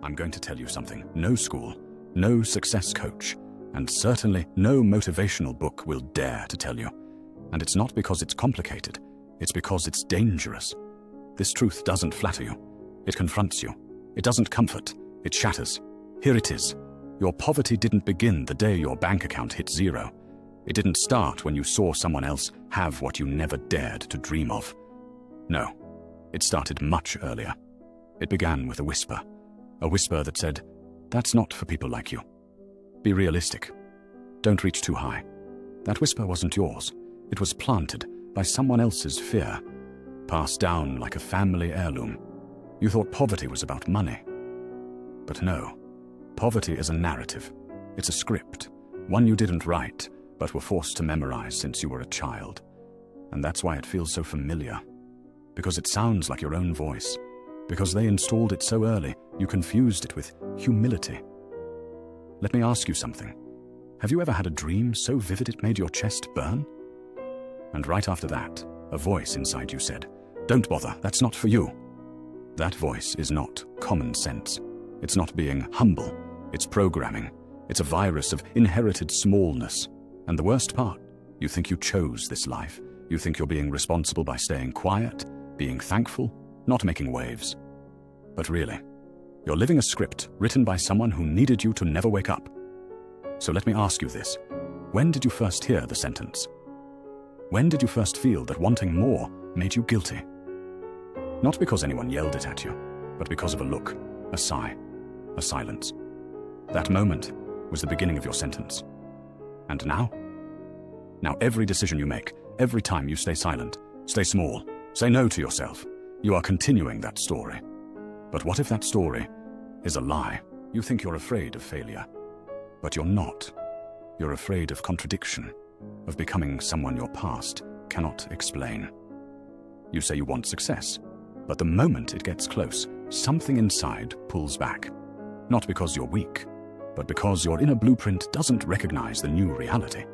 I'm going to tell you something. No school, no success coach, and certainly no motivational book will dare to tell you. And it's not because it's complicated, it's because it's dangerous. This truth doesn't flatter you. It confronts you. It doesn't comfort. It shatters. Here it is. Your poverty didn't begin the day your bank account hit zero. It didn't start when you saw someone else have what you never dared to dream of. No, it started much earlier. It began with a whisper that said, "That's not for people like you. Be realistic. Don't reach too high." That whisper wasn't yours. It was planted by someone else's fear, passed down like a family heirloom. You thought poverty was about money. But no, poverty is a narrative. It's a script, one you didn't write, but were forced to memorize since you were a child. And that's why it feels so familiar. Because it sounds like your own voice. Because they installed it so early, you confused it with humility. Let me ask you something. Have you ever had a dream so vivid it made your chest burn? And right after that, a voice inside you said, "Don't bother, that's not for you." That voice is not common sense. It's not being humble. It's programming. It's a virus of inherited smallness. And the worst part, you think you chose this life. You think you're being responsible by staying quiet, being thankful, not making waves. But really, you're living a script written by someone who needed you to never wake up. So let me ask you this. When did you first hear the sentence? When did you first feel that wanting more made you guilty? Not because anyone yelled it at you, but because of a look, a sigh, a silence. That moment was the beginning of your sentence. And now? Now every decision you make, every time you stay silent, stay small, say no to yourself, you are continuing that story. But what if that story is a lie? You think you're afraid of failure, but you're not. You're afraid of contradiction, of becoming someone your past cannot explain. You say you want success, but the moment it gets close, something inside pulls back. Not because you're weak, but because your inner blueprint doesn't recognize the new reality.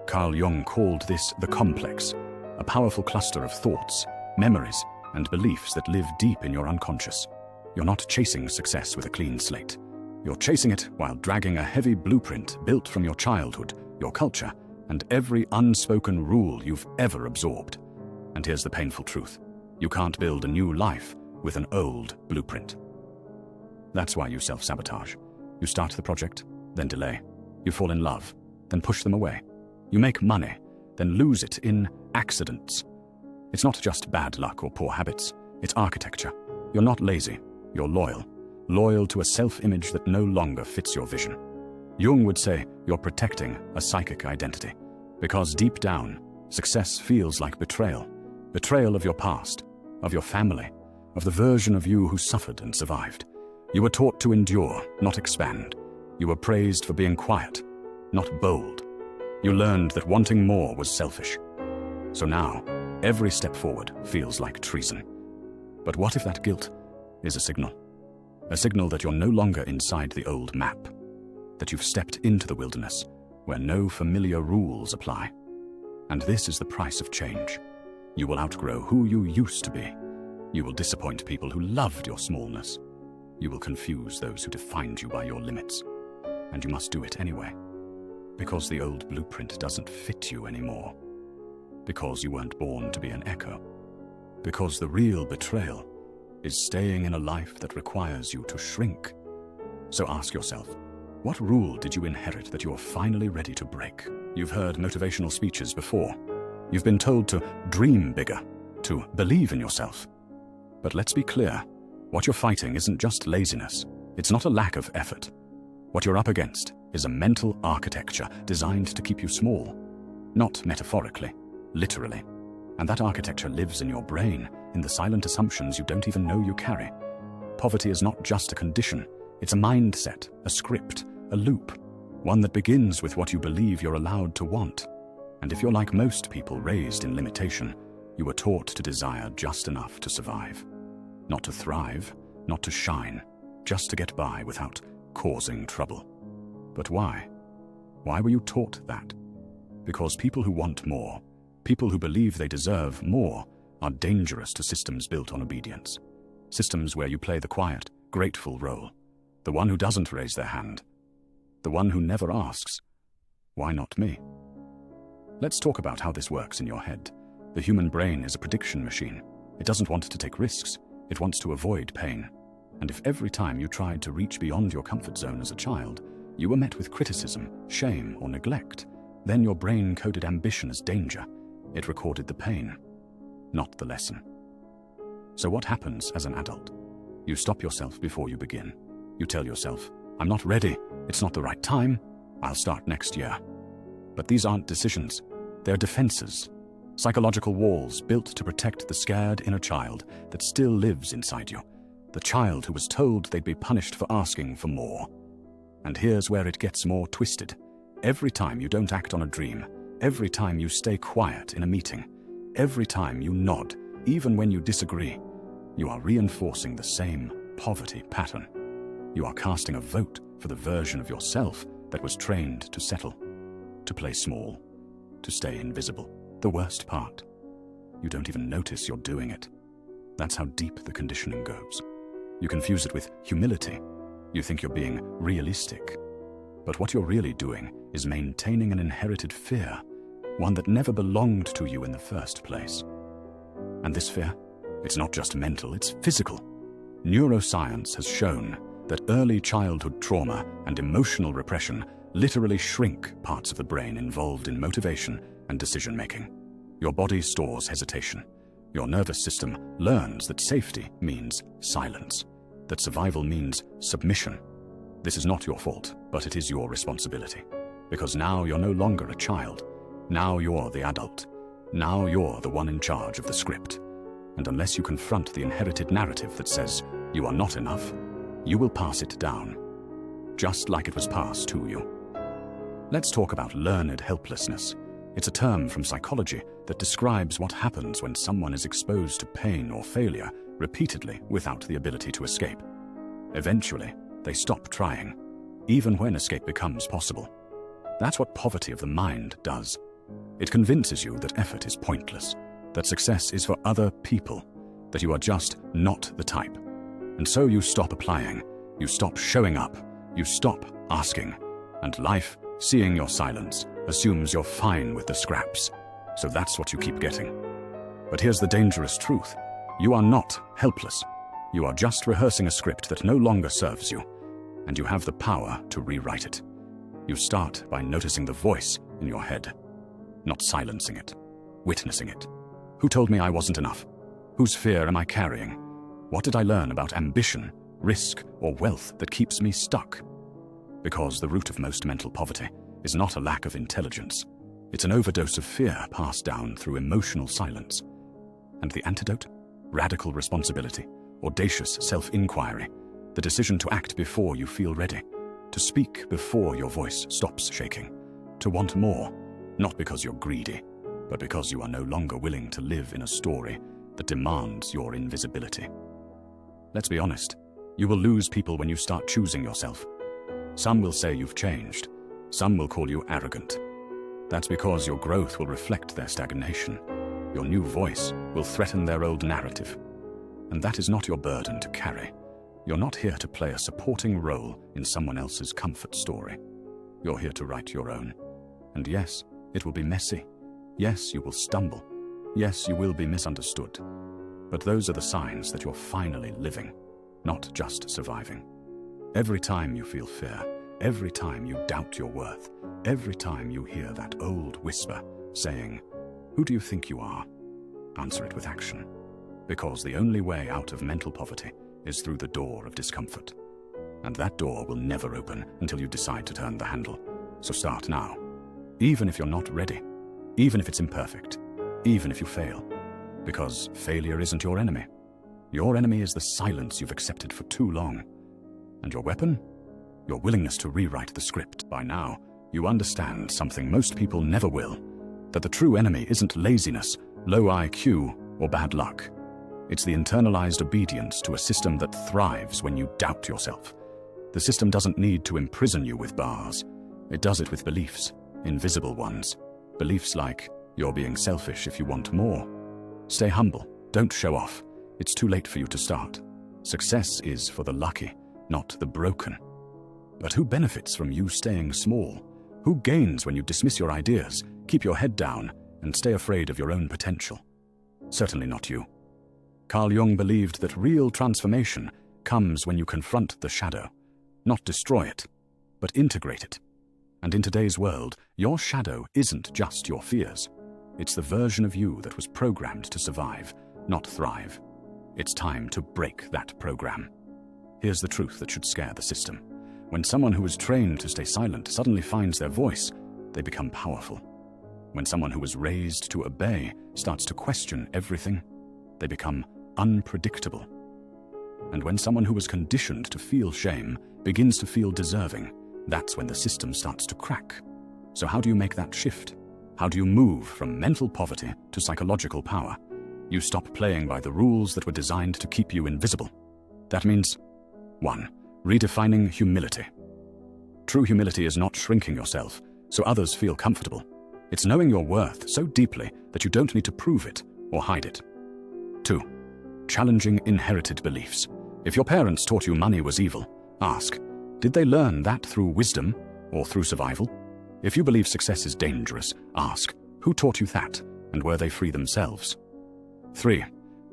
Carl Jung called this the complex, a powerful cluster of thoughts, memories, and beliefs that live deep in your unconscious. You're not chasing success with a clean slate. You're chasing it while dragging a heavy blueprint built from your childhood, your culture, and every unspoken rule you've ever absorbed. And here's the painful truth. You can't build a new life with an old blueprint. That's why you self-sabotage. You start the project, then delay. You fall in love, then push them away. You make money, then lose it in accidents. It's not just bad luck or poor habits. It's architecture. You're not lazy. You're loyal. Loyal to a self-image that no longer fits your vision. Jung would say you're protecting a psychic identity. Because deep down, success feels like betrayal. Betrayal of your past, of your family, of the version of you who suffered and survived. You were taught to endure, not expand. You were praised for being quiet, not bold. You learned that wanting more was selfish. So now, every step forward feels like treason. But what if that guilt is a signal? A signal that you're no longer inside the old map, that you've stepped into the wilderness where no familiar rules apply. And this is the price of change. You will outgrow who you used to be. You will disappoint people who loved your smallness. You will confuse those who defined you by your limits. And you must do it anyway. Because the old blueprint doesn't fit you anymore. Because you weren't born to be an echo. Because the real betrayal is staying in a life that requires you to shrink. So ask yourself, what rule did you inherit that you're finally ready to break? You've heard motivational speeches before. You've been told to dream bigger, to believe in yourself. But let's be clear, what you're fighting isn't just laziness. It's not a lack of effort. What you're up against is a mental architecture designed to keep you small. Not metaphorically, literally. And that architecture lives in your brain, in the silent assumptions you don't even know you carry. Poverty is not just a condition. It's a mindset, a script, a loop. One that begins with what you believe you're allowed to want. And if you're like most people raised in limitation, you were taught to desire just enough to survive. Not to thrive, not to shine, just to get by without causing trouble. But why? Why were you taught that? Because people who want more, people who believe they deserve more, are dangerous to systems built on obedience. Systems where you play the quiet, grateful role, The one who doesn't raise their hand. The one who never asks, "Why not me?" Let's talk about how this works in your head. The human brain is a prediction machine. It doesn't want to take risks. It wants to avoid pain. And if every time you tried to reach beyond your comfort zone as a child, you were met with criticism, shame, or neglect, then your brain coded ambition as danger. It recorded the pain, not the lesson. So what happens as an adult? You stop yourself before you begin. You tell yourself, "I'm not ready. It's not the right time. I'll start next year." But these aren't decisions. They're defenses. Psychological walls built to protect the scared inner child that still lives inside you. The child who was told they'd be punished for asking for more. And here's where it gets more twisted. Every time you don't act on a dream, every time you stay quiet in a meeting, every time you nod, even when you disagree, you are reinforcing the same poverty pattern. You are casting a vote for the version of yourself that was trained to settle, to play small, to stay invisible. The worst part, you don't even notice you're doing it. That's how deep the conditioning goes. You confuse it with humility. You think you're being realistic. But what you're really doing is maintaining an inherited fear, one that never belonged to you in the first place. And this fear, it's not just mental, it's physical. Neuroscience has shown that early childhood trauma and emotional repression literally shrink parts of the brain involved in motivation and decision-making. Your body stores hesitation. Your nervous system learns that safety means silence, that survival means submission. This is not your fault, but it is your responsibility. Because now you're no longer a child. Now you're the adult. Now you're the one in charge of the script. And unless you confront the inherited narrative that says you are not enough, you will pass it down, just like it was passed to you. Let's talk about learned helplessness. It's a term from psychology that describes what happens when someone is exposed to pain or failure repeatedly without the ability to escape. Eventually, they stop trying, even when escape becomes possible. That's what poverty of the mind does. It convinces you that effort is pointless, that success is for other people, that you are just not the type. And so you stop applying, you stop showing up, you stop asking, and life, seeing your silence, assumes you're fine with the scraps. So that's what you keep getting. But here's the dangerous truth. You are not helpless. You are just rehearsing a script that no longer serves you, and you have the power to rewrite it. You start by noticing the voice in your head, not silencing it, witnessing it. Who told me I wasn't enough? Whose fear am I carrying? What did I learn about ambition, risk, or wealth that keeps me stuck? Because the root of most mental poverty is not a lack of intelligence. It's an overdose of fear passed down through emotional silence. And the antidote? Radical responsibility, audacious self-inquiry, the decision to act before you feel ready, to speak before your voice stops shaking, to want more, not because you're greedy, but because you are no longer willing to live in a story that demands your invisibility. Let's be honest, you will lose people when you start choosing yourself. Some will say you've changed. Some will call you arrogant. That's because your growth will reflect their stagnation. Your new voice will threaten their old narrative. And that is not your burden to carry. You're not here to play a supporting role in someone else's comfort story. You're here to write your own. And yes, it will be messy. Yes, you will stumble. Yes, you will be misunderstood. But those are the signs that you're finally living, not just surviving. Every time you feel fear, every time you doubt your worth, every time you hear that old whisper saying, "Who do you think you are?" answer it with action. Because the only way out of mental poverty is through the door of discomfort. And that door will never open until you decide to turn the handle. So start now. Even if you're not ready, even if it's imperfect, even if you fail. Because failure isn't your enemy. Your enemy is the silence you've accepted for too long. And your weapon? Your willingness to rewrite the script. By now, you understand something most people never will. That the true enemy isn't laziness, low IQ, or bad luck. It's the internalized obedience to a system that thrives when you doubt yourself. The system doesn't need to imprison you with bars. It does it with beliefs, invisible ones. Beliefs like, you're being selfish if you want more. Stay humble, don't show off. It's too late for you to start. Success is for the lucky. not the broken. But who benefits from you staying small? Who gains when you dismiss your ideas, keep your head down, and stay afraid of your own potential? Certainly not you. Carl Jung believed that real transformation comes when you confront the shadow, not destroy it, but integrate it. And in today's world, your shadow isn't just your fears. It's the version of you that was programmed to survive, not thrive. It's time to break that program. Here's the truth that should scare the system. When someone who was trained to stay silent suddenly finds their voice, they become powerful. When someone who was raised to obey starts to question everything, they become unpredictable. And when someone who was conditioned to feel shame begins to feel deserving, that's when the system starts to crack. So how do you make that shift? How do you move from mental poverty to psychological power? You stop playing by the rules that were designed to keep you invisible. That means 1. Redefining humility. True humility is not shrinking yourself so others feel comfortable. It's knowing your worth so deeply that you don't need to prove it or hide it. 2. Challenging inherited beliefs. If your parents taught you money was evil, ask, did they learn that through wisdom or through survival? If you believe success is dangerous, ask, who taught you that, and were they free themselves? 3.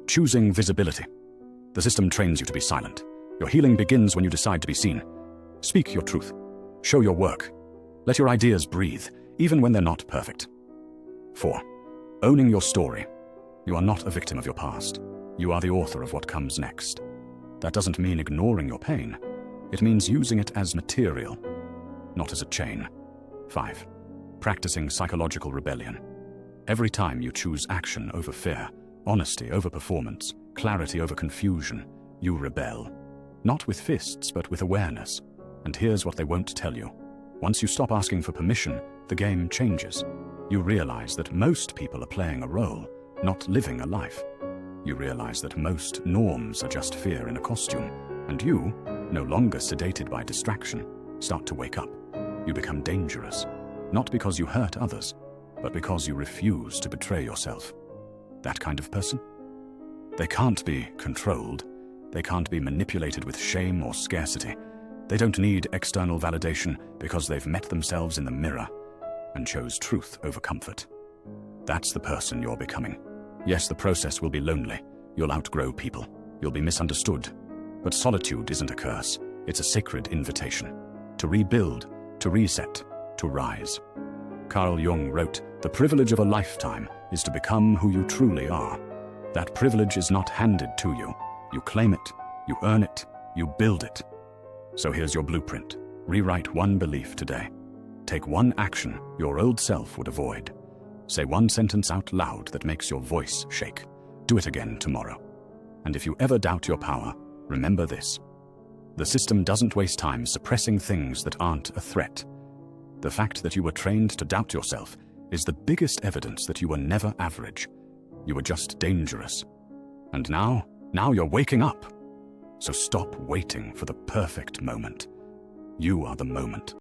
Choosing visibility. The system trains you to be silent. Your healing begins when you decide to be seen. Speak your truth. Show your work. Let your ideas breathe, even when they're not perfect. 4. Owning your story. You are not a victim of your past. You are the author of what comes next. That doesn't mean ignoring your pain. It means using it as material, not as a chain. 5. Practicing psychological rebellion. Every time you choose action over fear, honesty over performance, clarity over confusion, you rebel. Not with fists, but with awareness. And here's what they won't tell you. Once you stop asking for permission, the game changes. You realize that most people are playing a role, not living a life. You realize that most norms are just fear in a costume, and you, no longer sedated by distraction, start to wake up. You become dangerous, not because you hurt others, but because you refuse to betray yourself. That kind of person? They can't be controlled. They can't be manipulated with shame or scarcity. They don't need external validation because they've met themselves in the mirror and chose truth over comfort. That's the person you're becoming. Yes, the process will be lonely. You'll outgrow people. You'll be misunderstood. But solitude isn't a curse. It's a sacred invitation. To rebuild, to reset, to rise. Carl Jung wrote, "The privilege of a lifetime is to become who you truly are. That privilege is not handed to you. You claim it, you earn it, you build it." So here's your blueprint. Rewrite one belief today. Take one action your old self would avoid. Say one sentence out loud that makes your voice shake. Do it again tomorrow. And if you ever doubt your power, remember this. The system doesn't waste time suppressing things that aren't a threat. The fact that you were trained to doubt yourself is the biggest evidence that you were never average. You were just dangerous. And now you're waking up. So stop waiting for the perfect moment. You are the moment.